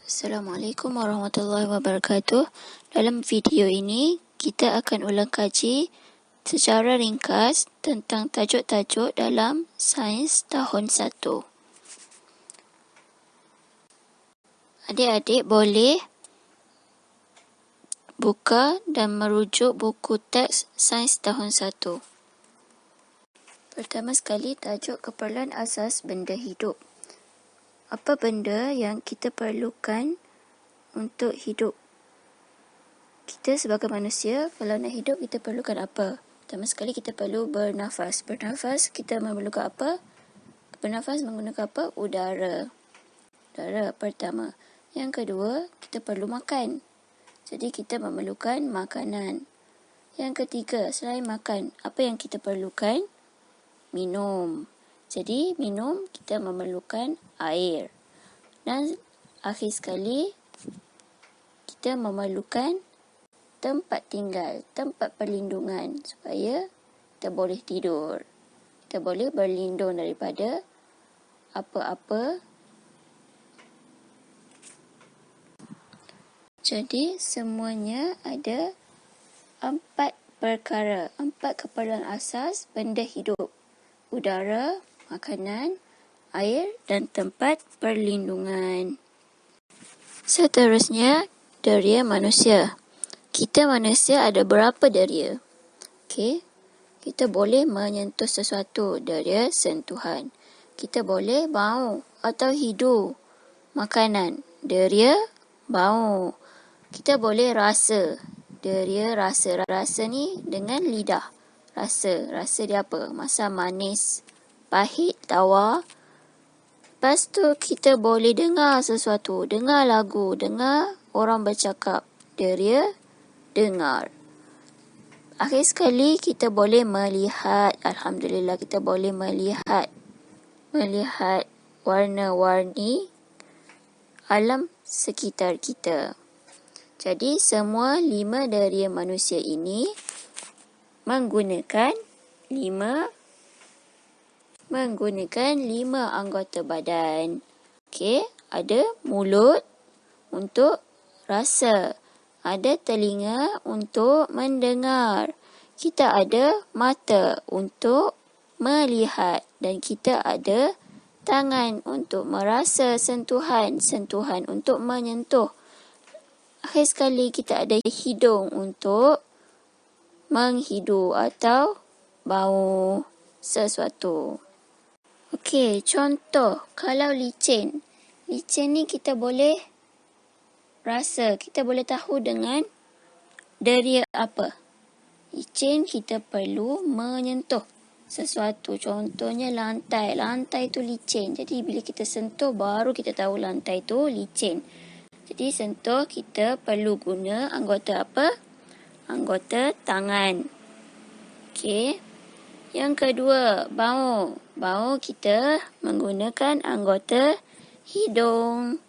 Assalamualaikum warahmatullahi wabarakatuh. Dalam video ini, kita akan ulang kaji secara ringkas tentang tajuk-tajuk dalam Sains Tahun 1. Adik-adik boleh buka dan merujuk buku teks Sains Tahun 1. Pertama sekali, tajuk keperluan asas benda hidup. Apa benda yang kita perlukan untuk hidup? Kita sebagai manusia, kalau nak hidup, kita perlukan apa? Pertama sekali, kita perlu bernafas. Bernafas, kita memerlukan apa? Bernafas menggunakan apa? Udara. Udara pertama. Yang kedua, kita perlu makan. Jadi, kita memerlukan makanan. Yang ketiga, selain makan, apa yang kita perlukan? Minum. Jadi, minum, kita memerlukan air. Dan akhir sekali, kita memerlukan tempat tinggal, tempat perlindungan supaya kita boleh tidur. Kita boleh berlindung daripada apa-apa. Jadi, semuanya ada 4 perkara, 4 keperluan asas benda hidup. Udara, makanan, air dan tempat perlindungan. Seterusnya, deria manusia. Kita manusia ada berapa deria? Okey. Kita boleh menyentuh sesuatu, deria sentuhan. Kita boleh bau atau hidu makanan, deria bau. Kita boleh rasa, deria rasa. Rasa ni dengan lidah. Rasa dia apa? Masam, manis, pahit, tawar. Lepas tu kita boleh dengar sesuatu, dengar lagu, dengar orang bercakap. Deria dengar. Akhir sekali kita boleh melihat. Alhamdulillah kita boleh melihat warna-warni alam sekitar kita. Jadi semua 5 deria manusia ini menggunakan 5 anggota badan. Okey, ada mulut untuk rasa, ada telinga untuk mendengar, kita ada mata untuk melihat dan kita ada tangan untuk merasa sentuhan untuk menyentuh. Akhir sekali kita ada hidung untuk menghidu atau bau sesuatu. Okey, contoh kalau licin. Licin ni kita boleh rasa, kita boleh tahu dengan deria apa. Licin kita perlu menyentuh sesuatu. Contohnya lantai. Lantai tu licin. Jadi bila kita sentuh baru kita tahu lantai tu licin. Jadi sentuh kita perlu guna anggota apa? Anggota tangan. Okey. Yang kedua, bau. Bau kita menggunakan anggota hidung.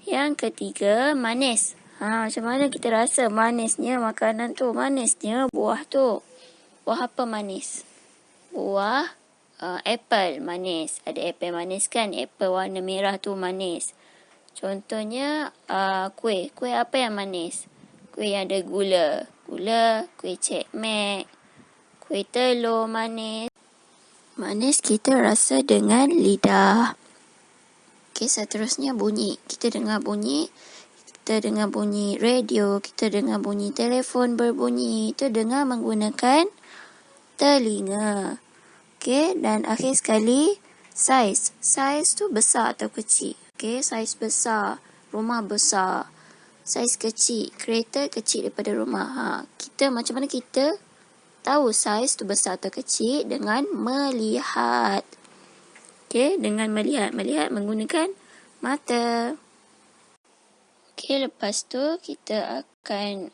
Yang ketiga, manis. Macam mana kita rasa manisnya makanan tu? Manisnya buah tu. Buah apa manis? Buah apple manis. Ada apple manis kan? Apple warna merah tu manis. Contohnya kuih. Kuih apa yang manis? Kuih yang ada gula. Kuih cekmek. Kuih telur manis. Manis kita rasa dengan lidah. Okey, seterusnya bunyi. Kita dengar bunyi radio, kita dengar bunyi telefon berbunyi. Itu dengar menggunakan telinga. Okey, dan akhir sekali saiz. Saiz tu besar atau kecil. Okey, saiz besar, rumah besar. Saiz kecil, kereta kecil daripada rumah. Kita macam mana kita tahu saiz tu besar atau kecil? Dengan melihat. Okey, dengan melihat menggunakan mata. Okey, lepas tu kita akan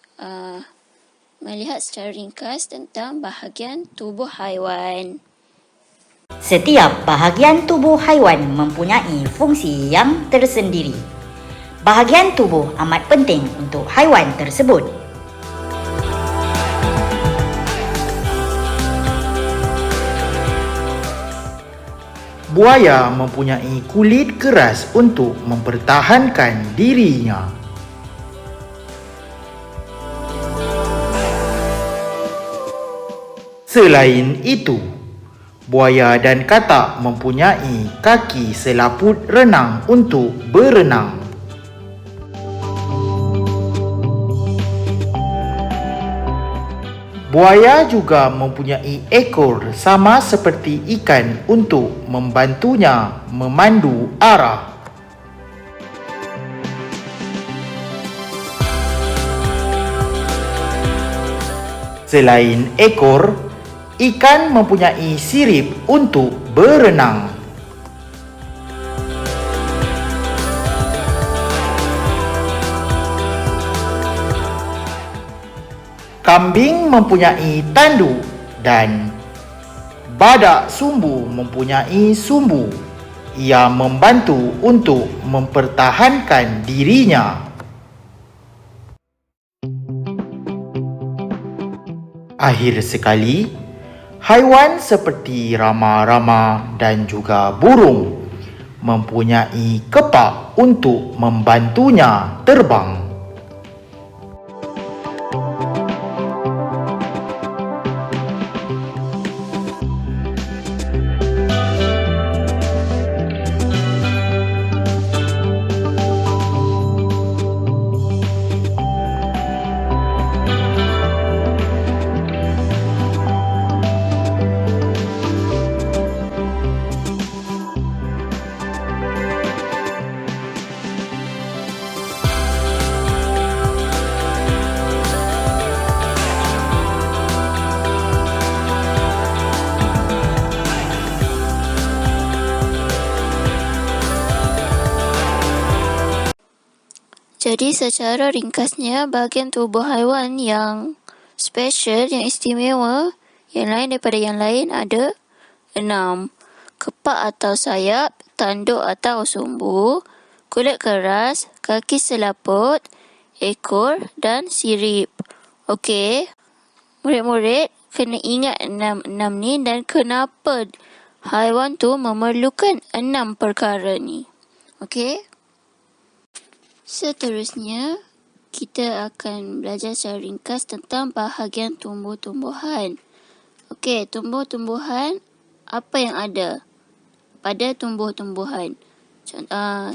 melihat secara ringkas tentang bahagian tubuh haiwan. Setiap bahagian tubuh haiwan mempunyai fungsi yang tersendiri. Bahagian tubuh amat penting untuk haiwan tersebut. buaya mempunyai kulit keras untuk mempertahankan dirinya. Selain itu, buaya dan katak mempunyai kaki selaput renang untuk berenang. Buaya juga mempunyai ekor sama seperti ikan untuk membantunya memandu arah. Selain ekor, ikan mempunyai sirip untuk berenang. Kambing mempunyai tanduk dan badak sumbu mempunyai sumbu. Ia membantu untuk mempertahankan dirinya. Akhir sekali, haiwan seperti rama-rama dan juga burung mempunyai kepak untuk membantunya terbang. Jadi secara ringkasnya, bahagian tubuh haiwan yang special, yang istimewa, yang lain daripada yang lain ada 6. Kepak atau sayap, tanduk atau sumbu, kulit keras, kaki selaput, ekor dan sirip. Okey, murid-murid kena ingat 6 ni dan kenapa haiwan tu memerlukan 6 perkara ni. Okey. Seterusnya, kita akan belajar secara ringkas tentang bahagian tumbuh-tumbuhan. Okey, tumbuh-tumbuhan, apa yang ada pada tumbuh-tumbuhan?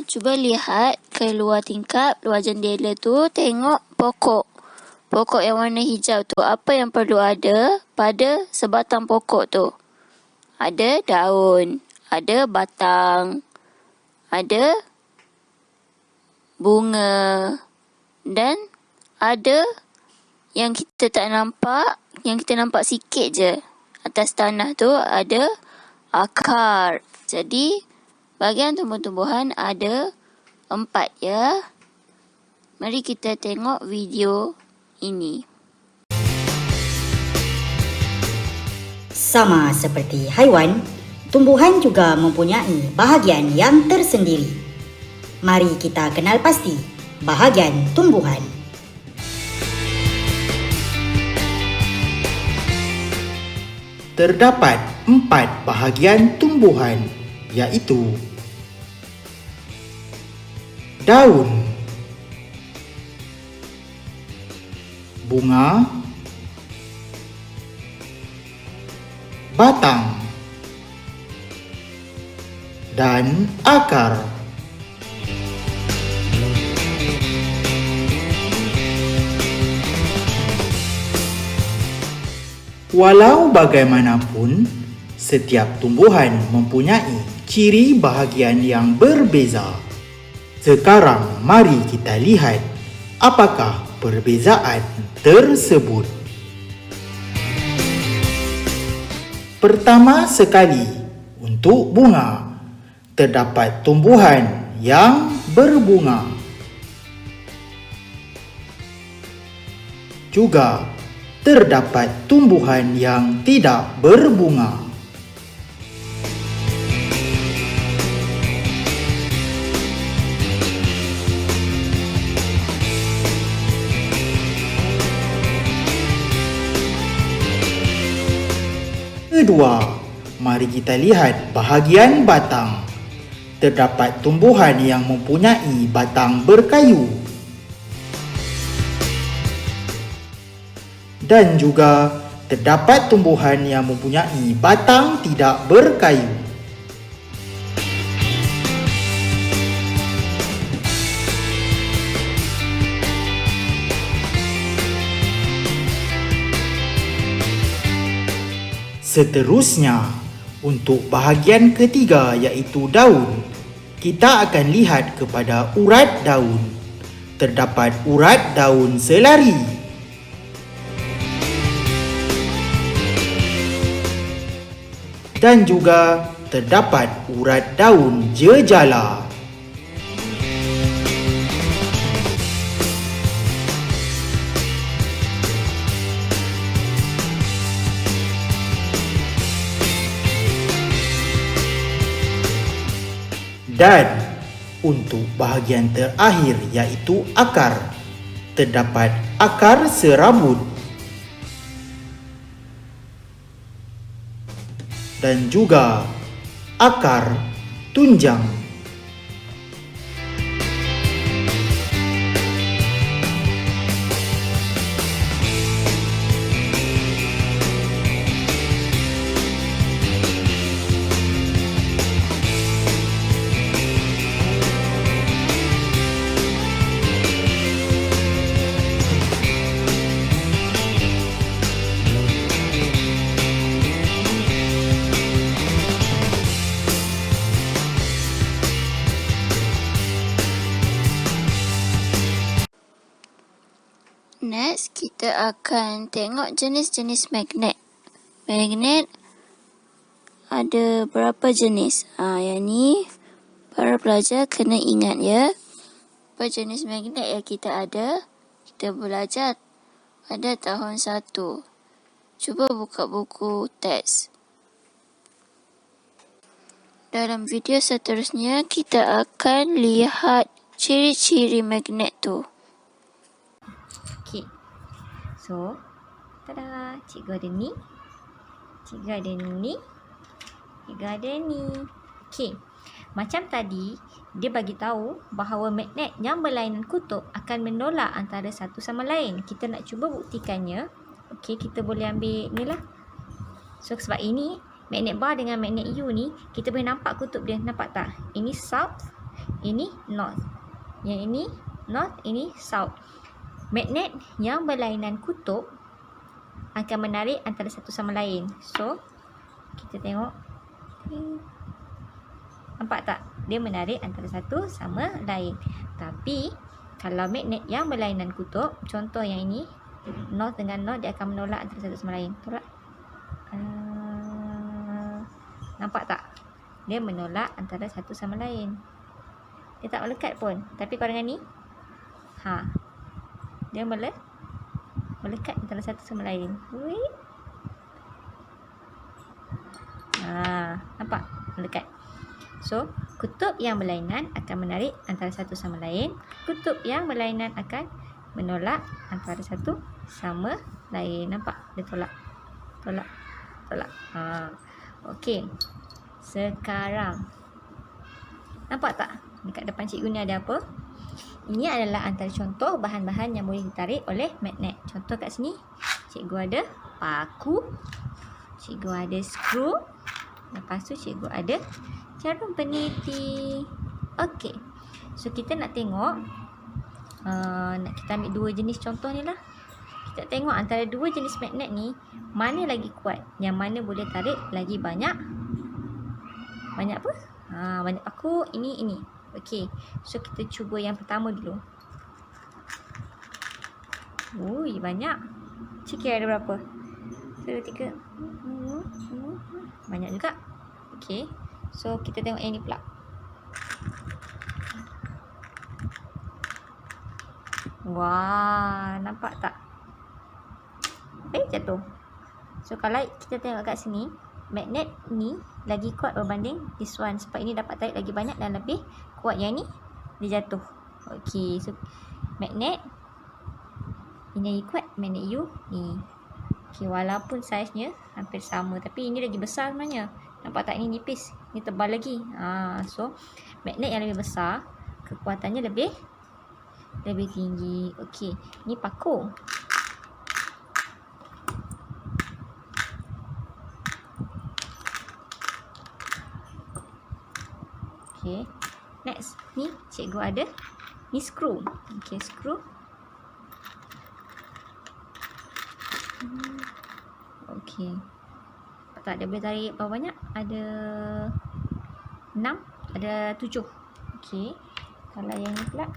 Cuba lihat ke luar tingkap, luar jendela tu, tengok pokok. Pokok yang warna hijau tu, apa yang perlu ada pada sebatang pokok tu? Ada daun, ada batang, ada bunga dan ada yang kita tak nampak, yang kita nampak sikit je atas tanah tu, ada akar. Jadi bahagian tumbuh-tumbuhan ada 4 ya. Mari kita tengok video ini. Sama seperti haiwan, tumbuhan juga mempunyai bahagian yang tersendiri. Mari kita kenal pasti bahagian tumbuhan. Terdapat 4 bahagian tumbuhan, iaitu daun, bunga, batang, dan akar. Walau bagaimanapun, setiap tumbuhan mempunyai ciri bahagian yang berbeza. Sekarang mari kita lihat apakah perbezaan tersebut. Pertama sekali, untuk bunga, terdapat tumbuhan yang berbunga. Juga terdapat tumbuhan yang tidak berbunga. Kedua, mari kita lihat bahagian batang. Terdapat tumbuhan yang mempunyai batang berkayu. Dan juga terdapat tumbuhan yang mempunyai batang tidak berkayu. Seterusnya, untuk bahagian ketiga iaitu daun, kita akan lihat kepada urat daun. Terdapat urat daun selari. Dan juga terdapat urat daun jejala. Dan untuk bahagian terakhir iaitu akar, terdapat akar serabut dan juga akar tunjang. Next, kita akan tengok jenis-jenis magnet. Magnet ada berapa jenis? Yang ni para pelajar kena ingat ya. Apa jenis magnet yang kita ada? Kita belajar pada tahun 1. Cuba buka buku teks. Dalam video seterusnya, kita akan lihat ciri-ciri magnet tu. Okey. So, tada, cikgu ada ni. Cikgu ada ni. Cikgu ada ni. Okey. Macam tadi, dia bagi tahu bahawa magnet yang berlainan kutub akan menolak antara satu sama lain. Kita nak cuba buktikannya. Okey, kita boleh ambil ni lah. So, sebab ini, magnet bar dengan magnet U ni, kita boleh nampak kutub dia. Nampak tak? Ini south, ini north. Yang ini north, ini south. Magnet yang berlainan kutub akan menarik antara satu sama lain. So, kita tengok. Nampak tak? Dia menarik antara satu sama lain. Tapi, kalau magnet yang berlainan kutub, contoh yang ini, north dengan north, dia akan menolak antara satu sama lain. Tolak. Nampak tak? Dia menolak antara satu sama lain. Dia tak melekat pun. Tapi kalau dengan ni, dia melekat antara satu sama lain. Nampak? Melekat. So, kutub yang berlainan akan menarik antara satu sama lain. Kutub yang berlainan akan menolak antara satu sama lain. Nampak? Dia tolak. Tolak. Tolak. Okey. Sekarang. Nampak tak? Dekat depan cikgu ni ada apa? Ini adalah antara contoh bahan-bahan yang boleh ditarik oleh magnet. Contoh kat sini, cikgu ada paku, cikgu ada skru, lepas tu cikgu ada jarum peniti. Okey. So, kita nak tengok, kita ambil dua jenis contoh ni lah. Kita tengok antara dua jenis magnet ni, mana lagi kuat? Yang mana boleh tarik lagi banyak? Banyak apa? Banyak paku, ini. Okey, so kita cuba yang pertama dulu. Banyak. Cikgu ada berapa? 1, 2, 3. Banyak juga. Okey, so kita tengok yang ni pula. Wah, nampak tak? Jatuh. So, kalau kita tengok kat sini, magnet ni lagi kuat berbanding this one. Sebab ini dapat tarik lagi banyak dan lebih kuat. Yang ni, dia jatuh. Okey, so magnet ini lagi kuat, magnet U ni. Okey, walaupun saiznya hampir sama, tapi ini lagi besar sebenarnya. Nampak tak, ni nipis, ni tebal lagi. So magnet yang lebih besar kekuatannya lebih tinggi. Okey, ni paku. Okey, next ni cikgu ada ni skru. Okey, skru. Okey, tak, dia boleh tarik berapa banyak? Ada 6, ada 7. Okey, kalau yang ni pula,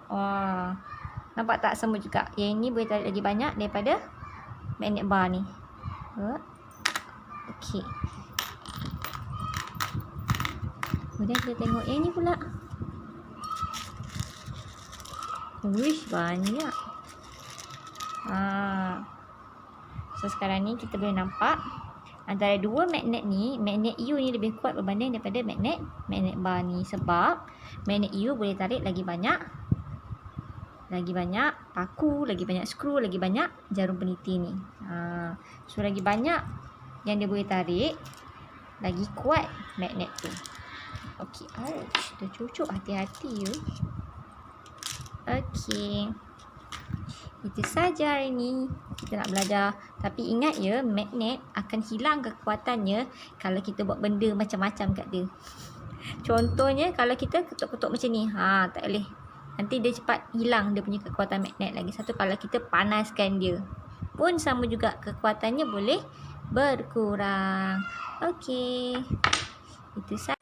wah, nampak tak, sama juga. Yang ini boleh tarik lagi banyak daripada magnet bar ni. Okey, kemudian kita tengok yang ni pula. Wish, banyak. So sekarang ni kita boleh nampak antara dua magnet ni, magnet U ni lebih kuat berbanding daripada magnet bar ni, sebab magnet U boleh tarik lagi banyak paku, lagi banyak skru, lagi banyak jarum peniti ni. So lagi banyak yang dia boleh tarik, lagi kuat magnet tu. Okey, ouch, tercucuk, hati-hati you. Okey, itu saja hari ni kita nak belajar. Tapi ingat ya, magnet akan hilang kekuatannya kalau kita buat benda macam-macam kat dia. Contohnya kalau kita ketuk-ketuk macam ni, tak boleh. Nanti dia cepat hilang dia punya kekuatan magnet. Lagi satu, kalau kita panaskan dia pun sama juga, kekuatannya boleh berkurang. Okey, itu saja.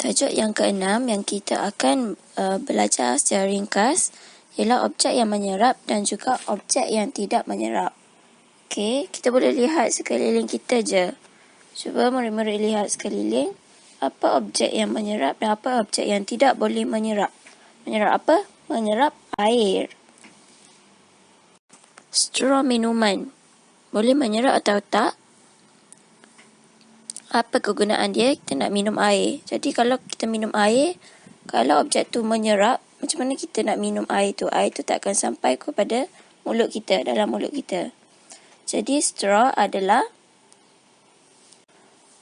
Tajuk yang keenam yang kita akan belajar secara ringkas ialah objek yang menyerap dan juga objek yang tidak menyerap. Okey, kita boleh lihat sekeliling kita je. Cuba murid-murid lihat sekeliling. Apa objek yang menyerap dan apa objek yang tidak boleh menyerap. Menyerap apa? Menyerap air. Straw minuman boleh menyerap atau tak? Apa kegunaan dia? Kita nak minum air. Jadi kalau kita minum air, kalau objek tu menyerap, macam mana kita nak minum air tu? Air tu tak akan sampai kepada mulut kita, dalam mulut kita. Jadi straw adalah,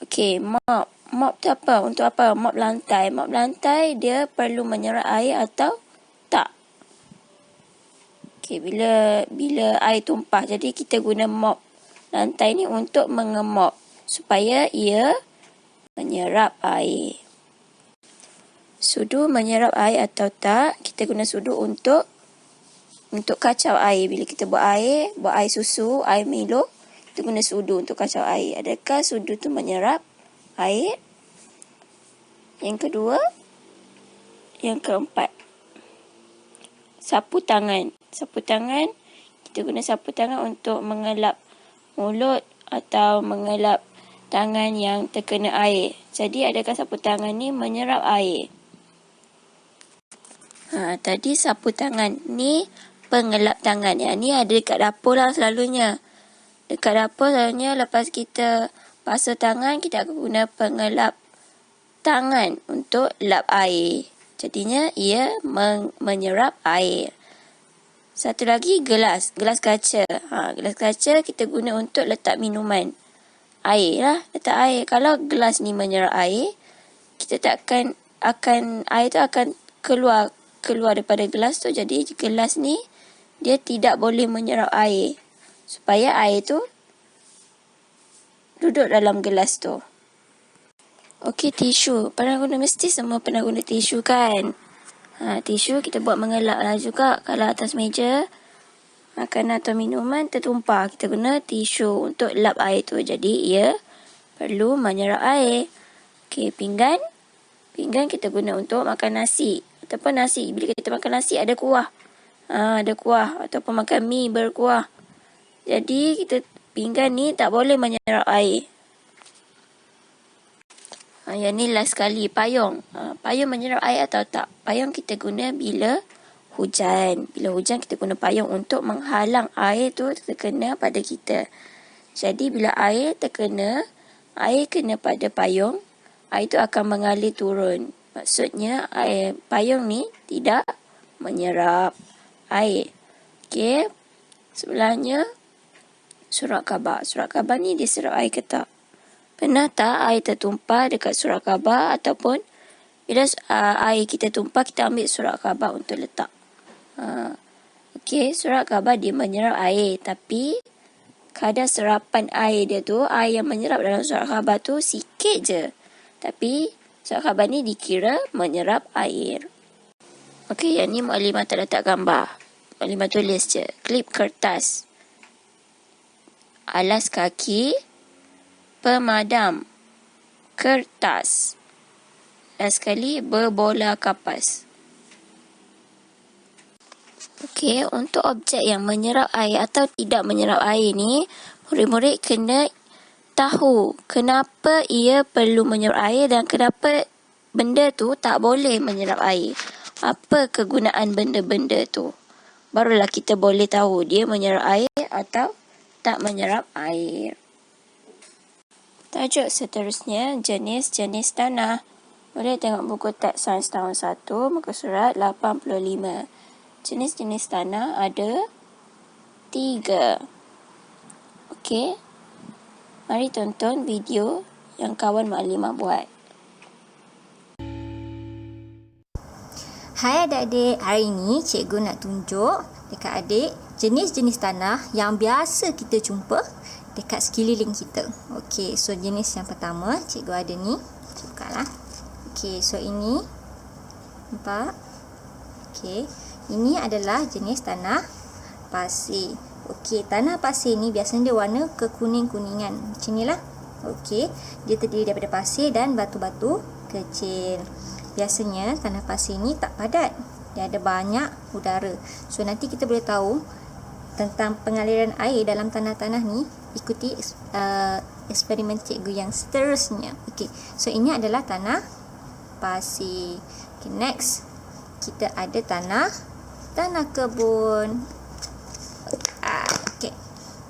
okey, mop. Mop tu apa? Untuk apa? Mop lantai. Mop lantai dia perlu menyerap air atau tak? Okey, bila air tumpah, jadi kita guna mop lantai ni untuk mengemop supaya ia menyerap air. Sudu menyerap air atau tak? Kita guna sudu untuk kacau air. Bila kita buat air susu, air Milo, kita guna sudu untuk kacau air. Adakah sudu tu menyerap air? Yang kedua, yang keempat, sapu tangan. Sapu tangan, kita guna sapu tangan untuk mengelap mulut atau mengelap tangan yang terkena air. Jadi adakah sapu tangan ni menyerap air? Tadi sapu tangan ni pengelap tangan. Yang ni ada dekat dapur lah selalunya. Dekat dapur selalunya lepas kita basuh tangan, kita akan guna pengelap tangan untuk lap air. Jadinya ia menyerap air. Satu lagi, gelas kaca. Gelas kaca kita guna untuk letak minuman. Air lah, letak air. Kalau gelas ni menyerap air, kita air tu akan keluar daripada gelas tu. Jadi gelas ni dia tidak boleh menyerap air, supaya air tu duduk dalam gelas tu. Okey, tisu. Mesti semua pernah guna tisu kan? Tisu kita buat mengelak lah juga. Kalau atas meja makanan atau minuman tertumpah, kita guna tisu untuk lap air tu. Jadi ia perlu menyerap air. Okey, pinggan kita guna untuk makan nasi. Ataupun nasi, bila kita makan nasi ada kuah. Ada kuah. Ataupun makan mi berkuah. Jadi pinggan ni tak boleh menyerap air. Yang ni last sekali, payung. Payung menyerap air atau tak? Payung kita guna bila hujan. Bila hujan kita guna payung untuk menghalang air tu terkena pada kita. Jadi bila air kena pada payung, air tu akan mengalir turun. Maksudnya payung ni tidak menyerap air. Okey. Sebelahnya surat khabar. Surat khabar ni dia serap air ke tak? Pernah tak air tertumpah dekat surat khabar ataupun bila air kita tumpah, kita ambil surat khabar untuk letak. Okey, surat khabar dia menyerap air, tapi kadar serapan air dia tu, air yang menyerap dalam surat khabar tu sikit je. Tapi surat khabar ni dikira menyerap air. Okey, yang ni Mukadimah tak letak gambar. Mukadimah tulis je. Klip kertas, alas kaki, pemadam, kertas. Last sekali, berbola kapas. Okey, untuk objek yang menyerap air atau tidak menyerap air ni, murid-murid kena tahu kenapa ia perlu menyerap air dan kenapa benda tu tak boleh menyerap air. Apa kegunaan benda-benda tu. Barulah kita boleh tahu dia menyerap air atau tak menyerap air. Tajuk seterusnya, jenis-jenis tanah. Boleh tengok buku teks sains tahun 1, muka surat 85. Jenis-jenis tanah ada 3. Okey. Mari tonton video yang kawan Mukadimah buat. Hai adik-adik, hari ini cikgu nak tunjuk dekat adik jenis-jenis tanah yang biasa kita jumpa dekat sekeliling kita. Okey, so jenis yang pertama cikgu ada ni. Buka lah. Okey, so ini nampak? Okey, ini adalah jenis tanah pasir. Okey, tanah pasir ni biasanya dia warna kekuning-kuningan. Macam ni lah. Okey, dia terdiri daripada pasir dan batu-batu kecil. Biasanya tanah pasir ni tak padat. Dia ada banyak udara. So nanti kita boleh tahu tentang pengaliran air dalam tanah-tanah ni. Ikuti eksperimen cikgu yang seterusnya. Okey, so ini adalah tanah pasir. Okay, next kita ada tanah kebun.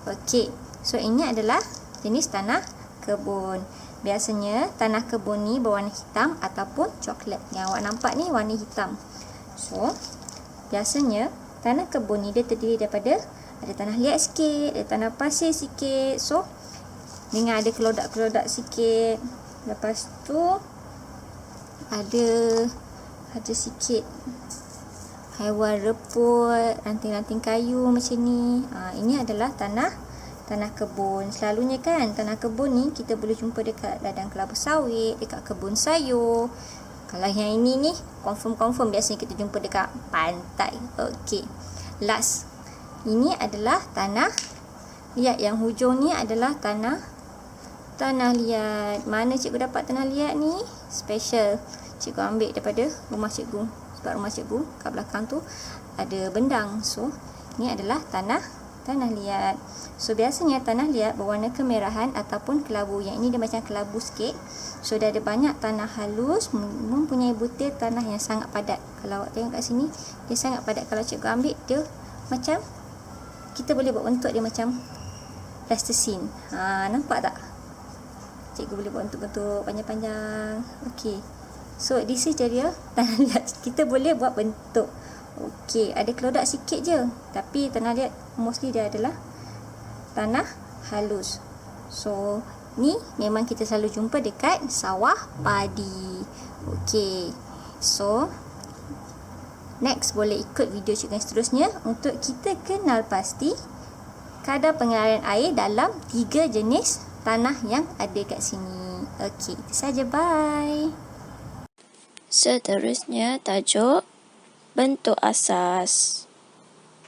Okey, so ini adalah jenis tanah kebun. Biasanya tanah kebun ni berwarna hitam ataupun coklat. Yang awak nampak ni warna hitam. So biasanya tanah kebun ni dia terdiri daripada ada tanah liat sikit, ada tanah pasir sikit. So dengan ada kelodak-kelodak sikit. Lepas tu ada sikit haiwan reput, ranting-ranting kayu macam ni. Ini adalah tanah kebun. Selalunya kan tanah kebun ni kita boleh jumpa dekat ladang kelapa sawit, dekat kebun sayur. Kalau yang ini ni confirm biasanya kita jumpa dekat pantai. Okey. Last. Ini adalah tanah liat. Yang hujung ni adalah tanah liat. Mana cikgu dapat tanah liat ni? Special. Cikgu ambil daripada rumah cikgu. Sebab rumah cikgu kat belakang tu ada bendang. So ni adalah tanah liat. So biasanya tanah liat berwarna kemerahan ataupun kelabu. Yang ini dia macam kelabu sikit. So dia ada banyak tanah halus, mempunyai butir tanah yang sangat padat. Kalau awak tengok kat sini, dia sangat padat. Kalau cikgu ambil, dia macam, kita boleh buat bentuk dia macam plasticine. Nampak tak? Cikgu boleh buat bentuk-bentuk panjang-panjang. Okey. So this is dia tanah liat. Kita boleh buat bentuk. Okey, ada kelodak sikit je. Tapi tanah liat mostly dia adalah tanah halus. So ni memang kita selalu jumpa dekat sawah padi. Okey. So next boleh ikut video cikgu yang seterusnya untuk kita kenal pasti kadar pengaliran air dalam 3 jenis tanah yang ada kat sini. Okey, itu saja. Bye. Seterusnya tajuk bentuk asas.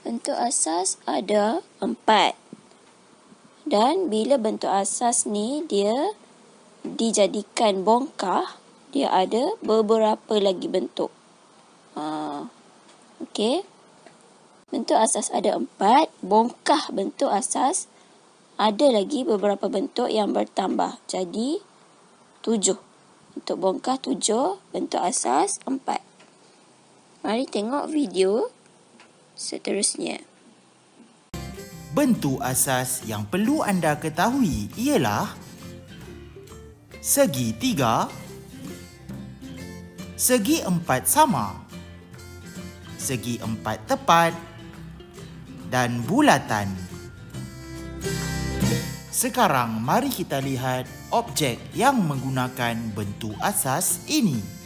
Bentuk asas ada 4. Dan bila bentuk asas ni dia dijadikan bongkah, dia ada beberapa lagi bentuk. Okey. Bentuk asas ada 4. Bongkah bentuk asas ada lagi beberapa bentuk yang bertambah. Jadi 7. Untuk bongkah 7, bentuk asas 4. Mari tengok video seterusnya. Bentuk asas yang perlu anda ketahui ialah segi 3, segi 4 sama, segi 4 tepat dan bulatan. Sekarang mari kita lihat objek yang menggunakan bentuk asas ini.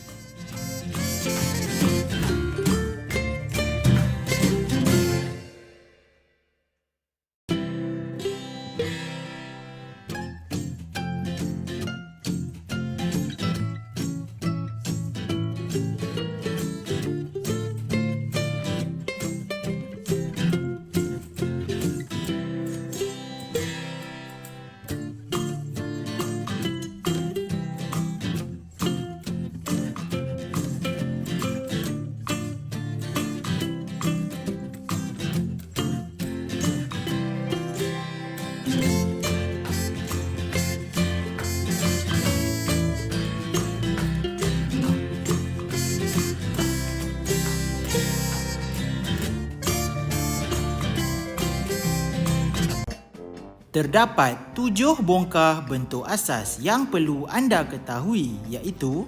Terdapat 7 bongkah bentuk asas yang perlu anda ketahui, iaitu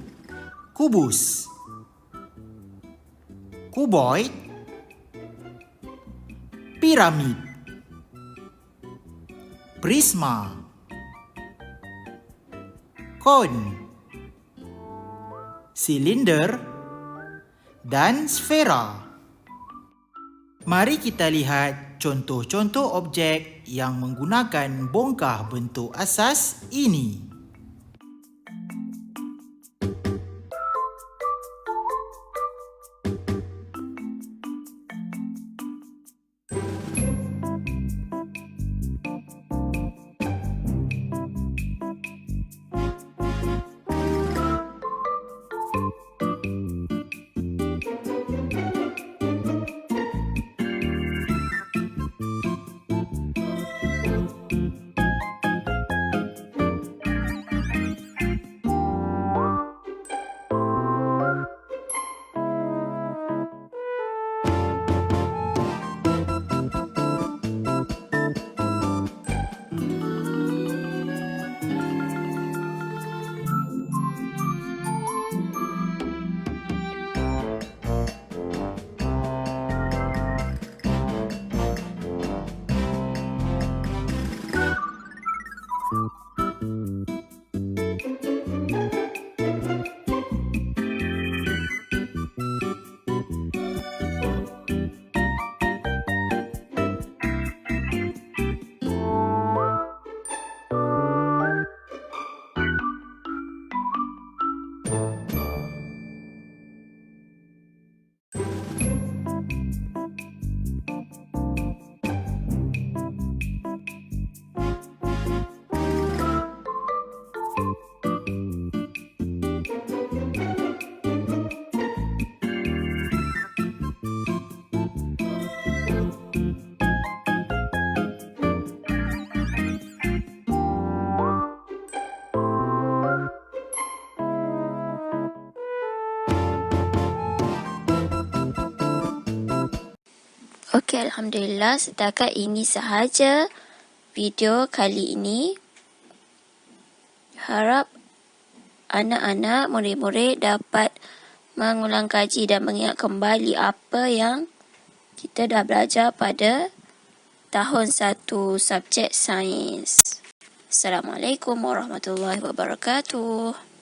kubus, kuboid, piramid, prisma, kon, silinder, dan sfera. Mari kita lihat contoh-contoh objek yang menggunakan bongkah bentuk asas ini. Okey, Alhamdulillah, setakat ini sahaja video kali ini. Harap anak-anak, murid-murid dapat mengulang kaji dan mengingat kembali apa yang kita dah belajar pada tahun 1 subjek sains. Assalamualaikum warahmatullahi wabarakatuh.